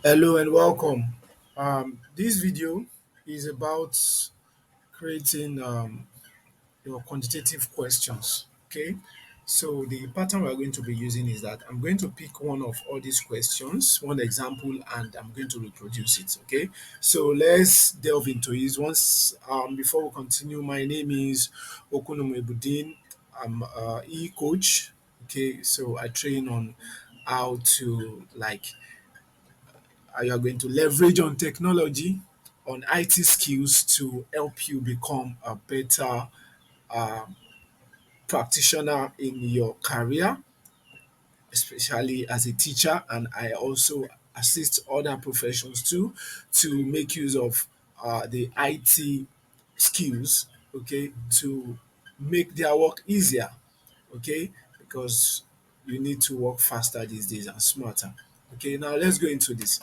Hello and welcome. This video is about creating your quantitative questions. Okay, so the pattern we're going to be using is that I'm going to pick one of all these questions, one example, and I'm going to reproduce it. Okay, so let's delve into it. Once before we continue, my name is Okunomebudin. I'm a e-coach. Okay, so I train on how to you are going to leverage on technology, on IT skills to help you become a better uh, practitioner in your career, especially as a teacher. And I also assist other professions too to make use of the IT skills, okay, to make their work easier, okay, because you need to work faster these days and smarter. Okay, now let's go into this.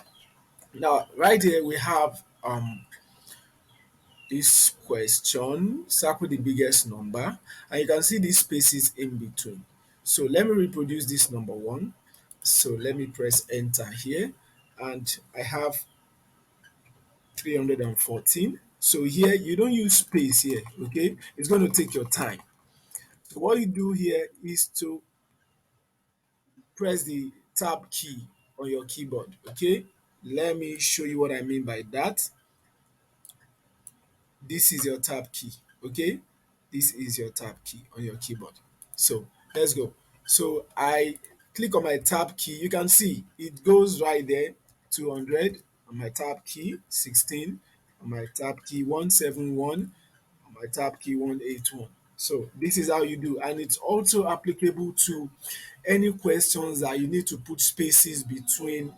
Now, right here we have this question, circle the biggest number, and you can see these spaces in between. So let me reproduce this number one. So let me press enter here, and I have 314. So here you don't use space here, okay? It's going to take your time. So what you do here is to press the tab key on your keyboard, okay? Let me show you what I mean by that. This is your tab key, okay? This is your tab key on your keyboard. So let's go. So I click on my tab key. You can see it goes right there, 200 on my tab key, 16 on my tab key, 171 on my tab key, 181. So this is how you do, and it's also applicable to any questions that you need to put spaces between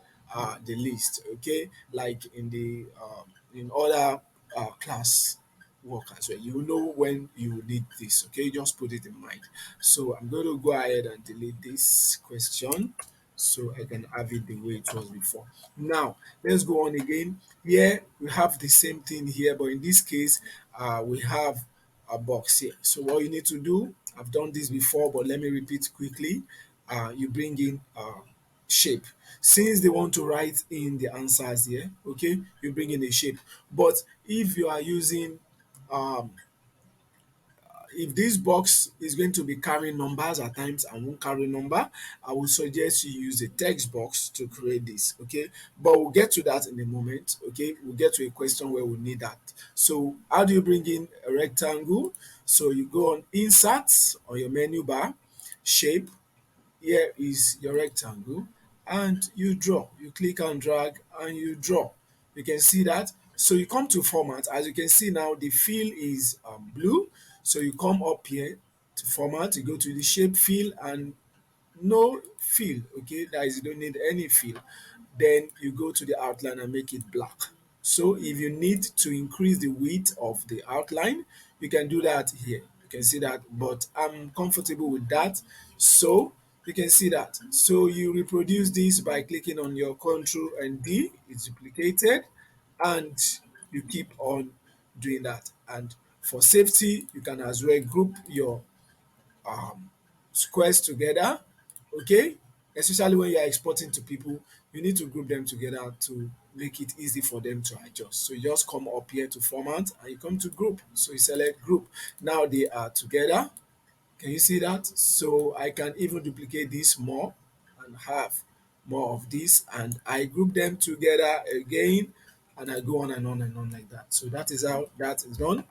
the list, okay, like in other class work as well. You know when you need this, okay, just put it in mind. So I'm going to go ahead and delete this question so I can have it the way it was before. Now let's go on again. Here we have the same thing here, but in this case we have a box here. So what you need to do, I've done this before, but let me repeat quickly. You bring in shape. Since they want to write in the answers here, okay, you bring in a shape. But if you are using um, if this box is going to be carrying numbers at times and won't carry number, I would suggest you use a text box to create this, okay? But we'll get to that in a moment, okay? We'll get to a question where we need that. So how do you bring in a rectangle? So you go on insert on your menu bar, shape. Here is your rectangle, and you draw. You click and drag and you draw. You can see that. So you come to format. As you can see now, the fill is blue. So you come up here to format, you go to the shape fill and no fill, okay, that is you don't need any fill. Then you go to the outline and make it black. So if you need to increase the width of the outline, you can do that here. You can see that, but I'm comfortable with that. So you can see that. So you reproduce this by clicking on your Control and D, it's duplicated, and you keep on doing that. And for safety, you can as well group your squares together, okay, especially when you are exporting to people, you need to group them together to make it easy for them to adjust. So you just come up here to format and you come to group, so you select group. Now they are together. Can you see that? So I can even duplicate this more and have more of this, and I group them together again, and I go on and on and on like that. So that is how that is done.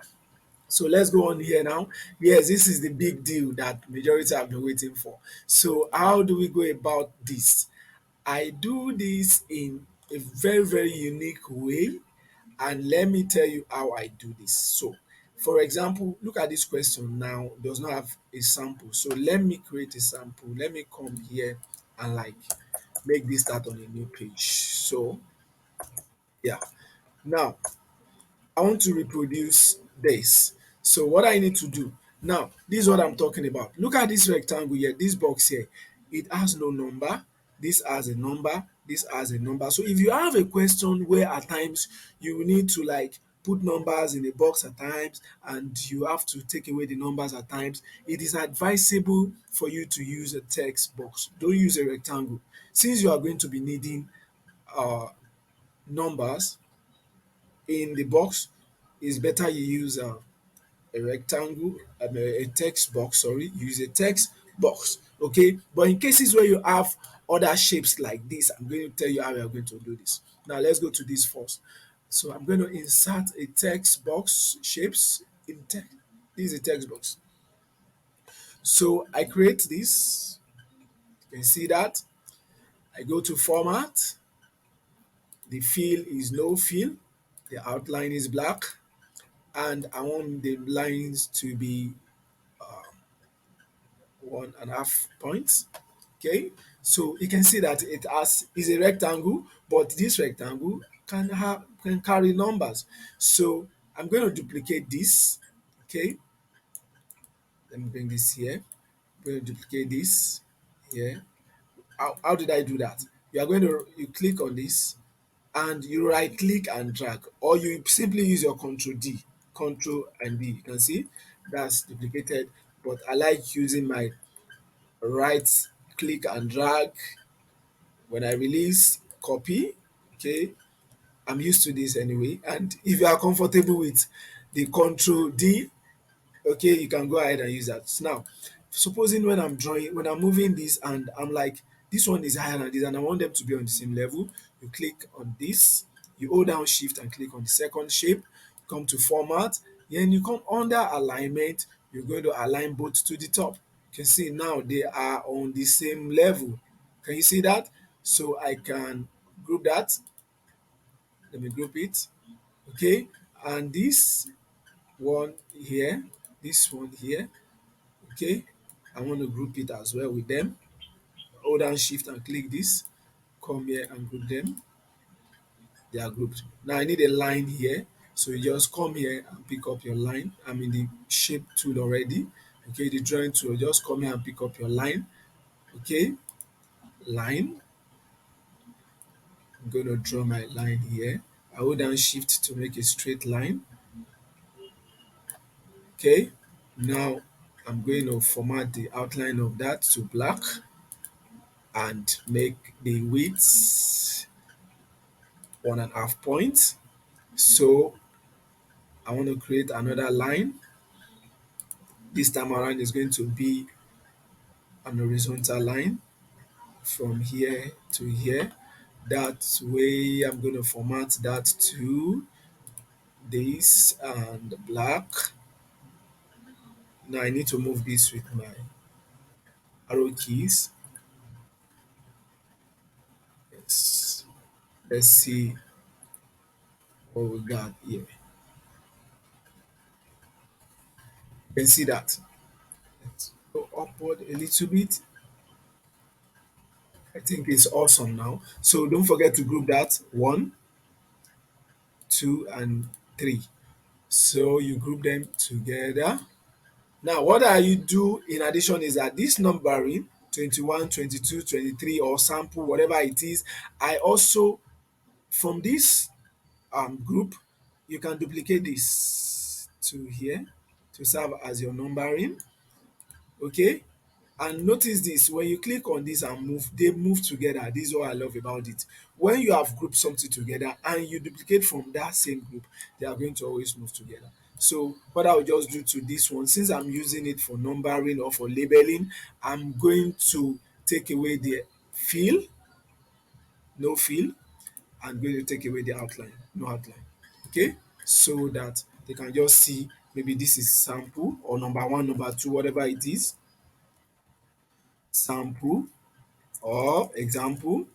So let's go on here now. Yes, this is the big deal that majority have been waiting for. So how do we go about this? I do this in a very, very unique way, and let me tell you how I do this. So, for example, look at this question now, it does not have a sample. So let me create a sample. Let me come here and make this start on a new page. So yeah, now I want to reproduce this. So what I need to do now, this is what I'm talking about. Look at this rectangle here, this box here. It has no number. This has a number. This has a number. So if you have a question where at times you will need to put numbers in a box at times and you have to take away the numbers at times, it is advisable for you to use a text box. Don't use a rectangle. Since you are going to be needing numbers in the box, it's better you use a rectangle, a text box, sorry, use a text box, okay? But in cases where you have other shapes like this, I'm going to tell you how we are going to do this. Now let's go to this first. So I'm going to insert a text box shapes in text. This is a text box. So I create this. You can see that. I go to format. The fill is no fill. The outline is black. And I want the lines to be 1.5 points. Okay, so you can see that it has is a rectangle, but this rectangle can carry numbers. So I'm going to duplicate this. Okay, let me bring this here. I'm going to duplicate this here. How did I do that? You are going to you click on this and you right click and drag, or you simply use your control D, control and D. You can see that's duplicated, but I like using my right click and drag. When I release, copy. Okay, I'm used to this anyway. And if you are comfortable with the control D, okay, you can go ahead and use that. Now, supposing when I'm drawing, when I'm moving this and I'm like, this one is higher than this and I want them to be on the same level, you click on this, you hold down shift and click on the second shape, come to format, then you come under alignment, you're going to align both to the top. You can see now they are on the same level. Can you see that? So I can group that. Let me group it. Okay, and this one here, this one here. Okay, I want to group it as well with them. Hold down shift and click this, come here and group them. They are grouped. Now I need a line here, so you just come here and pick up your line. I'm in the shape tool already. Okay, the drawing tool, just come here and pick up your line. Okay, line. I'm going to draw my line here. I hold down shift to make a straight line. Okay, now I'm going to format the outline of that to black and make the width 1.5 points. So I want to create another line. This time around is going to be an horizontal line from here to here. That way I'm going to format that to this and black. Now I need to move this with my arrow keys. Yes. Let's see what we got here. You can see that. Let's go upward a little bit. I think it's awesome now. So don't forget to group that 1, 2, and 3. So you group them together. Now, what you do in addition is that this numbering 21, 22, 23, or sample, whatever it is, I also, from this group, you can duplicate this to here to serve as your numbering. Okay, and notice this, when you click on this and move, they move together. This is what I love about it. When you have grouped something together and you duplicate from that same group, they are going to always move together. So what I will just do to this one, since I'm using it for numbering or for labeling, I'm going to take away the fill, no fill. I'm going to take away the outline, no outline. Okay, so that they can just see maybe this is sample or number one, number two, whatever it is, sample or example.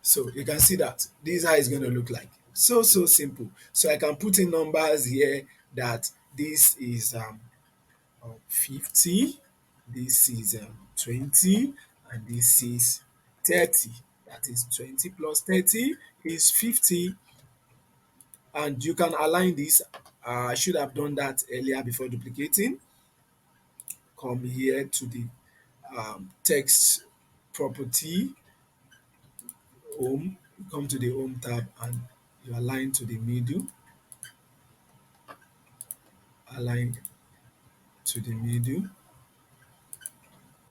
So you can see that this is how it's going to look like. So simple. So I can put in numbers here that this is 50, this is 20, and this is 30. That is 20 plus 30 is 50. And you can align this. I should have done that earlier before duplicating. Come here to the text property, home, you come to the home tab and you align to the middle, align to the middle.